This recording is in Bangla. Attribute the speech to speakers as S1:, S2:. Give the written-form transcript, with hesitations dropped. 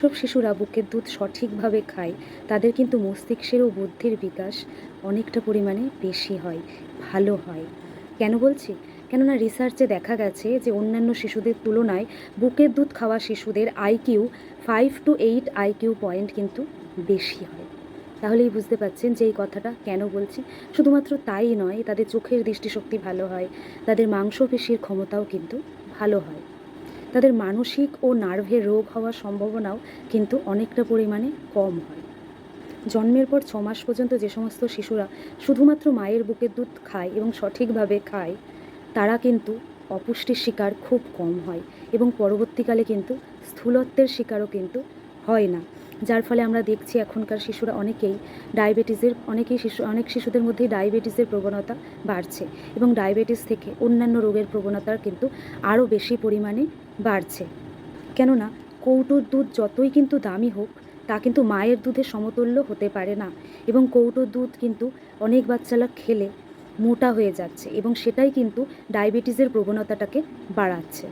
S1: সব শিশুরা বুকের দুধ সঠিকভাবে খায় তাদের কিন্তু মস্তিষ্কের ও বুদ্ধির বিকাশ অনেকটা পরিমাণে বেশি হয়, ভালো হয়। কেন বলছি? কেননা রিসার্চে দেখা গেছে যে অন্যান্য শিশুদের তুলনায় বুকের দুধ খাওয়া শিশুদের আইকিউ 5 to 8 আইকিউ পয়েন্ট কিন্তু বেশি হয়। তাহলেই বুঝতে পারছেন যে এই কথাটা কেন বলছি। শুধুমাত্র তাই নয়, তাদের চোখের দৃষ্টিশক্তি ভালো হয়, তাদের মাংসপেশির ক্ষমতাও কিন্তু ভালো হয়, তাদের মানসিক ও নার্ভের রোগ হওয়ার সম্ভাবনাও কিন্তু অনেকটা পরিমাণে কম হয়। জন্মের পর 6 মাস পর্যন্ত যে সমস্ত শিশুরা শুধুমাত্র মায়ের বুকের দুধ খায় এবং সঠিকভাবে খায়, তারা কিন্তু অপুষ্টির শিকার খুব কম হয় এবং পরবর্তীকালে কিন্তু স্থূলত্বের শিকারও কিন্তু হয় না। যার ফলে আমরা দেখছি এখনকার শিশুরা অনেক শিশুদের মধ্যেই ডায়াবেটিসের প্রবণতা বাড়ছে এবং ডায়াবেটিস থেকে অন্যান্য রোগের প্রবণতা কিন্তু আরও বেশি পরিমাণে বাড়ছে। কেননা কৌটোর দুধ যতই কিন্তু দামি হোক, তা কিন্তু মায়ের দুধের সমতুল্য হতে পারে না এবং কৌটোর দুধ কিন্তু অনেক বাচ্চারা খেলে মোটা হয়ে যাচ্ছে এবং সেটাই কিন্তু ডায়াবেটিসের প্রবণতাটাকে বাড়াচ্ছে।